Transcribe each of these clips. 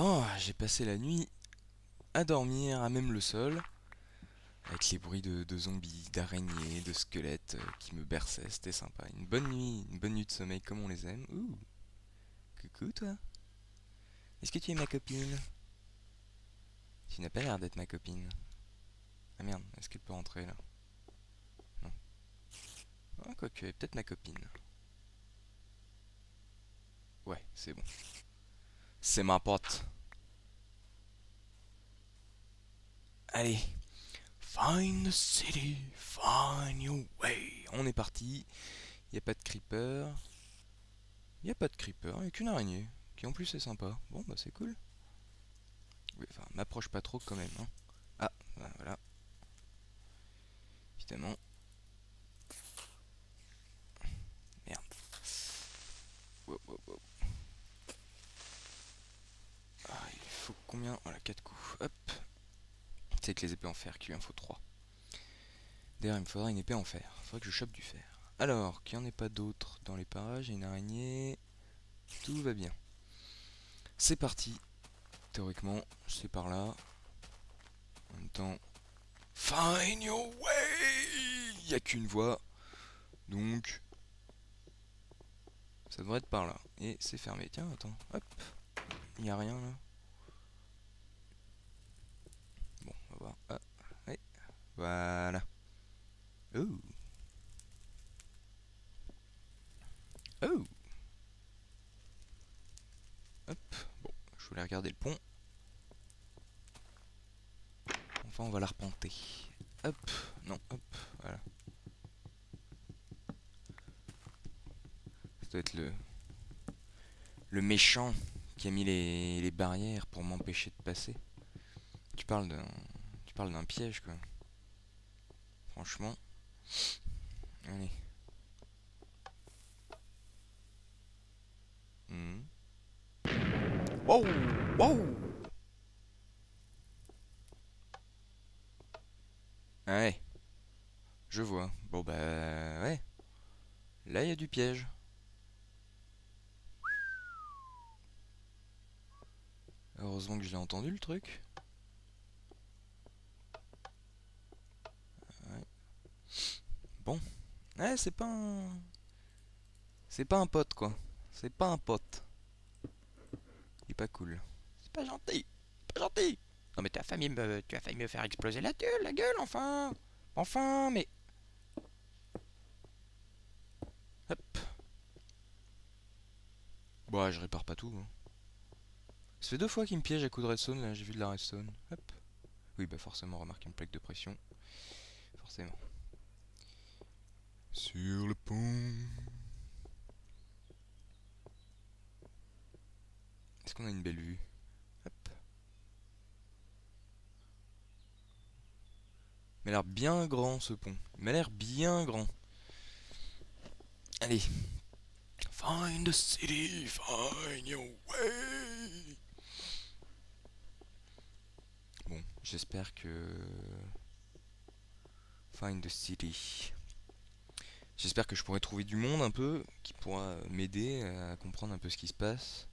Oh, j'ai passé la nuit à dormir à même le sol, avec les bruits de zombies, d'araignées, de squelettes qui me berçaient, c'était sympa. Une bonne nuit de sommeil comme on les aime. Ouh, coucou toi. Est-ce que tu es ma copine? Tu n'as pas l'air d'être ma copine. Ah merde, est-ce qu'elle peut rentrer là? Non. Ah, quoique, elle est peut-être ma copine. Ouais, c'est bon. C'est ma pote. Allez, find the city, find your way. On est parti. Y a pas de creeper. Y a pas de creeper, y a qu'une araignée. Qui en plus est sympa. Bon bah c'est cool. Oui, enfin, m'approche pas trop quand même. Hein. Ah, bah, voilà. Évidemment. Merde. Wow, wow, wow. Ah, il faut combien? Voilà, 4 coups. Hop. Tu sais que les épées en fer, qu'il en faut 3. D'ailleurs, il me faudra une épée en fer. Faudrait que je chope du fer. Alors, qu'il n'y en ait pas d'autres dans les parages. Il y a une araignée. Tout va bien. C'est parti. Théoriquement, c'est par là. En même temps, find your way. Il n'y a qu'une voie. Donc, ça devrait être par là. Et c'est fermé. Tiens, attends. Hop. Il n'y a rien là. Bon, on va voir. Ah, ouais. Voilà. Oh. Oh. Hop. Bon, je voulais regarder le pont. Enfin, on va l'arpenter. Hop. Non, hop. Voilà. Ça doit être le méchant qui a mis les barrières pour m'empêcher de passer. Tu parles d'un tu parles d'un piège quoi. Franchement. Allez. Hmm. Wow, wow. Ouais, je vois. Bon bah ouais. Là il y a du piège. Heureusement que je l'ai entendu le truc. Ouais. Bon. Ouais, c'est pas un pote quoi. C'est pas un pote. Il est pas cool. C'est pas gentil. Pas gentil. Non mais tu as failli me faire exploser la gueule, enfin. Enfin, mais. Hop. Bah, je répare pas tout. Hein. Ça fait 2 fois qu'il me piège à coup de redstone, là, j'ai vu de la redstone. Hop. Oui, bah forcément, remarque une plaque de pression. Forcément. Sur le pont. Est-ce qu'on a une belle vue? Hop. Il m'a l'air bien grand ce pont. Il m'a l'air bien grand. Allez. Find the city, find your way. Bon, j'espère que. Find the city. J'espère que je pourrai trouver du monde un peu qui pourra m'aider à comprendre un peu ce qui se passe.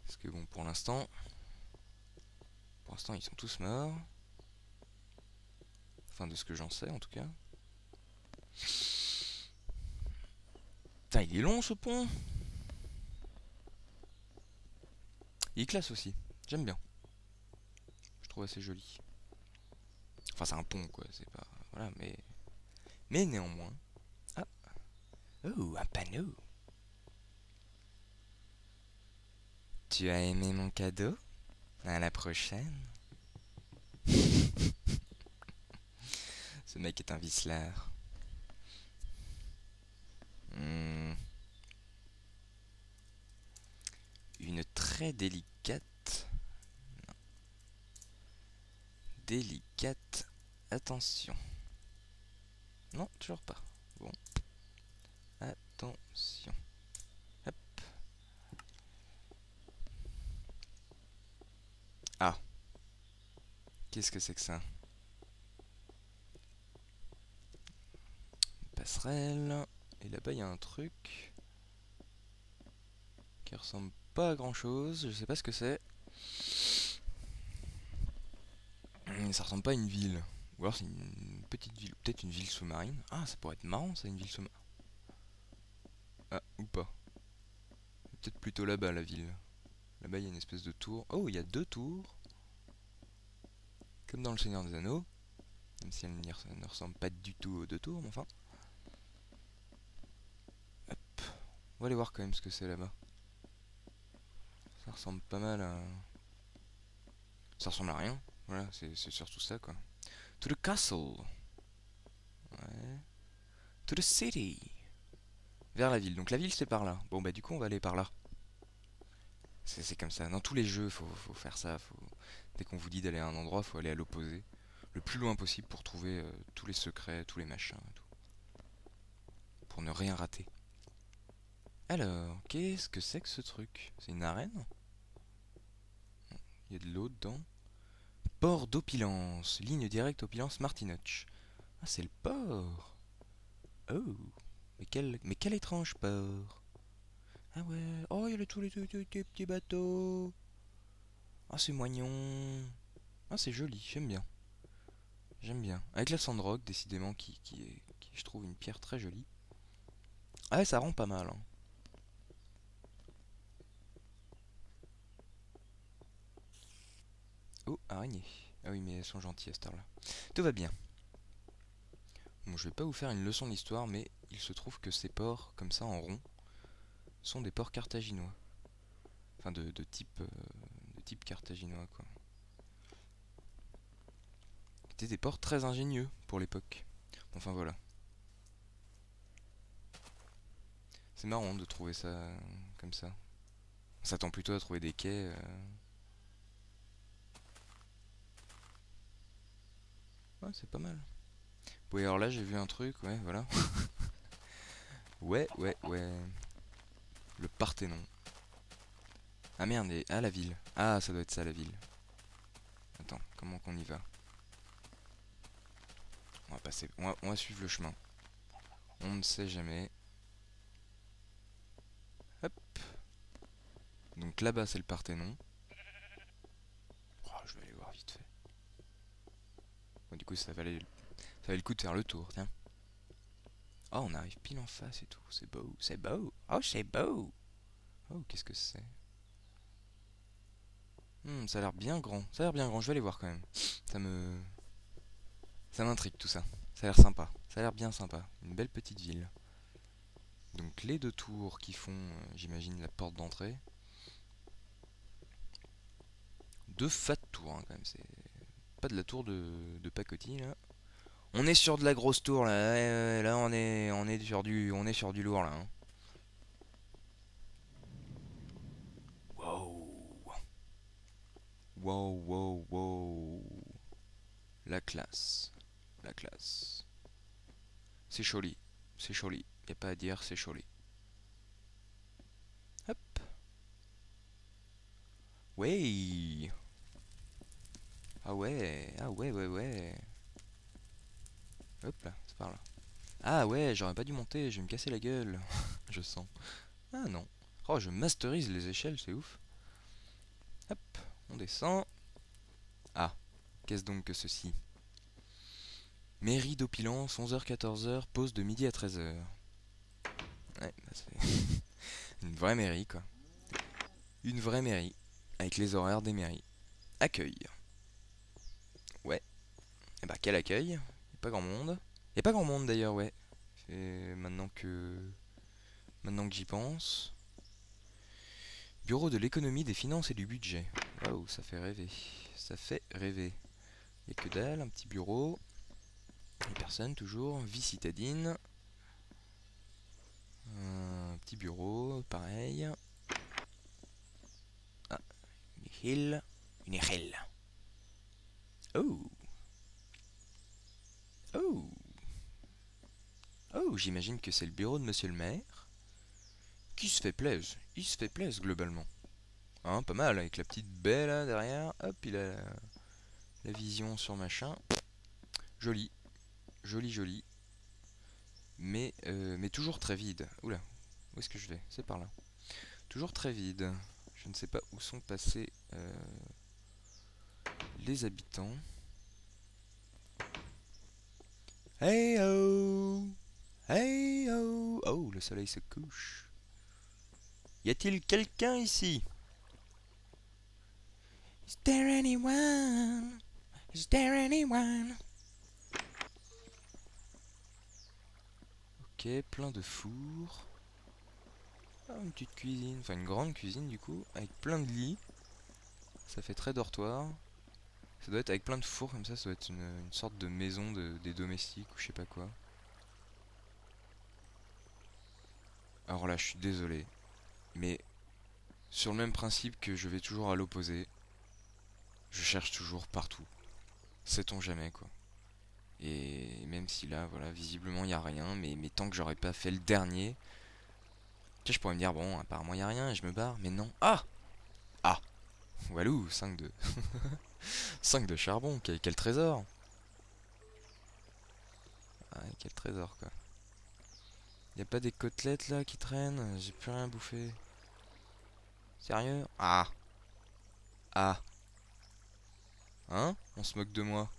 Parce que bon, pour l'instant, ils sont tous morts. Enfin, de ce que j'en sais, en tout cas. Putain, il est long, ce pont. Il est classe aussi. J'aime bien. Je trouve assez joli. Enfin, c'est un pont, quoi. C'est pas... Voilà, mais... Mais néanmoins... Ah. Oh, un panneau. Tu as aimé mon cadeau? À la prochaine. Ce mec est un vicelard. Hmm. Une très délicate... Délicate... Attention. Non, toujours pas. Bon. Attention. Hop. Ah. Qu'est-ce que c'est que ça? Passerelle. Et là-bas, il y a un truc qui ressemble pas grand chose, je sais pas ce que c'est. Ça ressemble pas à une ville. Ou alors c'est une petite ville, peut-être une ville sous-marine. Ah, ça pourrait être marrant ça, une ville sous-marine. Ah, ou pas. Peut-être plutôt là-bas la ville. Là-bas il y a une espèce de tour. Oh, il y a 2 tours. Comme dans le Seigneur des Anneaux. Même si elle ne ressemble pas du tout aux 2 tours, mais enfin. Hop. On va aller voir quand même ce que c'est là-bas. Ça ressemble pas mal à... Ça ressemble à rien. Voilà, c'est surtout ça quoi. To the castle. Ouais. To the city. Vers la ville. Donc la ville c'est par là. Bon bah du coup on va aller par là. C'est comme ça. Dans tous les jeux faut faire ça. Dès qu'on vous dit d'aller à un endroit, faut aller à l'opposé. Le plus loin possible pour trouver tous les secrets, tous les machins et tout. Pour ne rien rater. Alors, qu'est-ce que c'est que ce truc? C'est une arène? Il y a de l'eau dedans. Port d'Opilance. Ligne directe Opilance Martinotch. Ah, c'est le port. Oh. Mais quel étrange port. Ah ouais. Oh, il y a tous les petits bateaux. Ah, c'est moignon. Ah, c'est joli. J'aime bien. J'aime bien. Avec la Sandrock, décidément, qui, je trouve, une pierre très jolie. Ah ouais, ça rend pas mal. Hein. Oh, araignée. Ah oui, mais elles sont gentilles à cette heure-là. Tout va bien. Bon, je vais pas vous faire une leçon d'histoire, mais il se trouve que ces ports, comme ça, en rond, sont des ports carthaginois. Enfin, de type carthaginois, quoi. C'était des ports très ingénieux pour l'époque. Enfin, voilà. C'est marrant de trouver ça comme ça. On s'attend plutôt à trouver des quais. Ouais, c'est pas mal. Oui, alors là, j'ai vu un truc, ouais, voilà. Ouais, ouais, ouais. Le Parthénon. Ah merde, ah la ville. Ah, ça doit être ça la ville. Attends, comment qu'on y va? On va passer, on va suivre le chemin. On ne sait jamais. Hop. Donc là-bas, c'est le Parthénon. Oh, je vais aller voir vite fait. Bon, du coup, ça valait le coup de faire le tour, tiens. Oh, on arrive pile en face et tout. C'est beau, c'est beau. Oh, c'est beau. Oh, qu'est-ce que c'est? Ça a l'air bien grand. Ça a l'air bien grand. Je vais aller voir quand même. Ça me... Ça m'intrigue tout ça. Ça a l'air sympa. Ça a l'air bien sympa. Une belle petite ville. Donc les 2 tours qui font, j'imagine, la porte d'entrée. 2 fat tours, hein, quand même. C'est pas de la tour de pacotille, là. On est sur de la grosse tour, là. Ouais, ouais, là, on est sur du lourd, là. Hein. Wow. Wow, wow, wow. La classe. La classe. C'est joli. C'est joli. Y a pas à dire, c'est joli. Hop. Ouais. Ah ouais. Ah ouais, ouais, ouais. Hop là, c'est par là. Ah ouais, j'aurais pas dû monter, je vais me casser la gueule. Je sens. Ah non. Oh, je masterise les échelles, c'est ouf. Hop, on descend. Ah, qu'est-ce donc que ceci? Mairie d'Opilance, 11h-14h, pause de midi à 13h. Ouais, bah c'est une vraie mairie, quoi. Une vraie mairie, avec les horaires des mairies. Accueil. Ouais. Et bah quel accueil. Y'a pas grand monde. Y'a pas grand monde d'ailleurs, ouais. Et Maintenant que j'y pense. Bureau de l'économie, des finances et du budget. Waouh, ça fait rêver. Ça fait rêver. Y'a que dalle, un petit bureau. Une personne toujours. Vie citadine. Un petit bureau, pareil. Ah, une hill. Une hill. Oh. Oh. Oh, j'imagine que c'est le bureau de monsieur le maire. Qui se fait plaise. Il se fait plaise globalement. Hein, pas mal, avec la petite baie là derrière. Hop, il a la vision sur machin. Joli. Joli, joli. Mais toujours très vide. Oula, où est-ce que je vais? C'est par là. Toujours très vide. Je ne sais pas où sont passés les habitants. Hey oh! Hey oh! Oh, le soleil se couche. Y a-t-il quelqu'un ici? Is there anyone? Is there anyone? Ok, plein de fours. Ah, une petite cuisine, enfin une grande cuisine du coup, avec plein de lits. Ça fait très dortoir. Ça doit être avec plein de fours comme ça doit être une sorte de maison des domestiques ou je sais pas quoi. Alors là, je suis désolé, mais sur le même principe que je vais toujours à l'opposé, je cherche toujours partout. Sait-on jamais quoi. Et même si là, voilà, visiblement il n'y a rien, mais tant que j'aurais pas fait le dernier, tu sais, je pourrais me dire, bon, apparemment il n'y a rien et je me barre, mais non. Ah! Ah! Walou, 5 de... 5 de charbon, quel trésor! Ah, quel trésor quoi. Y a pas des côtelettes là qui traînent? J'ai plus rien bouffé. Sérieux? Ah! Ah! Hein? On se moque de moi.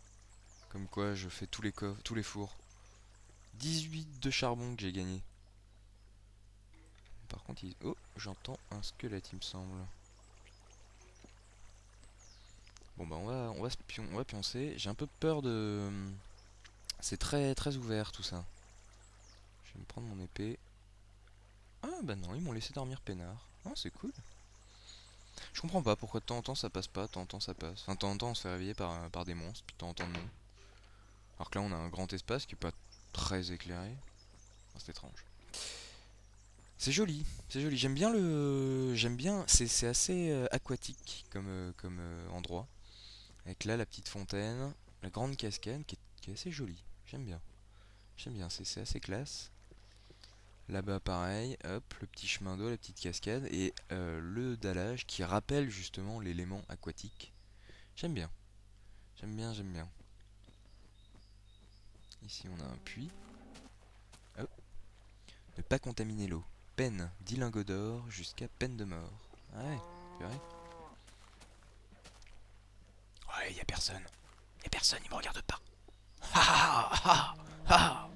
Comme quoi je fais tous les coffres, tous les fours. 18 de charbon que j'ai gagné. Par contre, oh, j'entends un squelette, il me semble. Bon bah on va pioncer. J'ai un peu peur de... C'est très ouvert tout ça. Je vais me prendre mon épée. Ah bah non, ils m'ont laissé dormir peinard. Ah c'est cool. Je comprends pas pourquoi de temps en temps ça passe pas, de temps en temps ça passe. Enfin de temps en temps on se fait réveiller par des monstres, puis de temps en temps non. Alors que là on a un grand espace qui est pas très éclairé. Enfin, c'est étrange. C'est joli, c'est joli. J'aime bien le... J'aime bien... C'est assez aquatique comme endroit. Avec là la petite fontaine, la grande cascade qui est assez jolie. J'aime bien. J'aime bien, c'est assez classe. Là-bas pareil, hop, le petit chemin d'eau, la petite cascade et le dallage qui rappelle justement l'élément aquatique. J'aime bien. J'aime bien, j'aime bien. Ici on a un puits. Hop. Ne pas contaminer l'eau. Peine 10 lingots d'or jusqu'à peine de mort. Ah ouais, purée. Ouais, y a personne. Y a personne, il me regarde pas. Ha ha ha ha.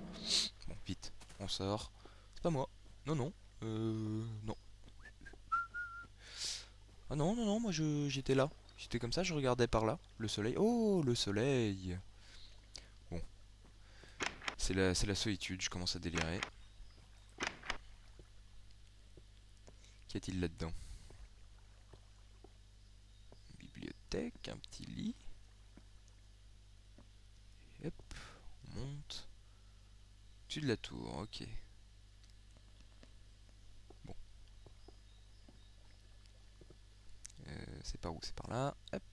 Bon, vite, on sort. C'est pas moi. Non, non. Non. Ah non, non, non, moi j'étais là. J'étais comme ça, je regardais par là. Le soleil. Oh, le soleil. Bon. C'est la solitude, je commence à délirer. Qu'y a-t-il là-dedans? Bibliothèque, un petit lit. Et hop, on monte. Au-dessus de la tour, ok. Bon. C'est par où? C'est par là. Hop.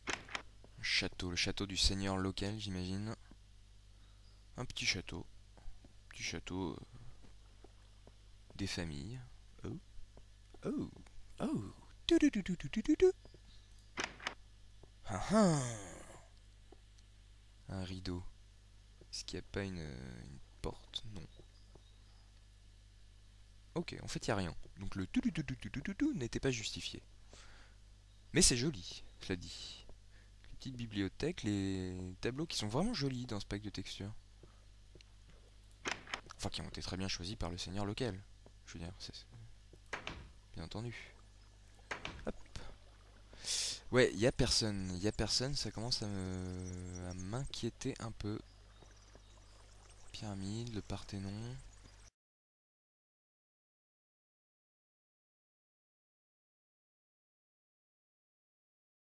Un château, le château du seigneur local, j'imagine. Un petit château. Petit château des familles. Oh. Oh. Oh. Tudududududududou. Ah ah. Un rideau. Est-ce qu'il n'y a pas une porte? Non. Ok, en fait il n'y a rien. Donc le tout n'était pas justifié. Mais c'est joli, cela dit. Les petites bibliothèques, les tableaux qui sont vraiment jolis dans ce pack de textures. Enfin qui ont été très bien choisis par le seigneur local. Je veux dire, c'est bien entendu. Hop. Ouais, il y a personne, ça commence à m'inquiéter un peu. Pyramide, le Parthénon.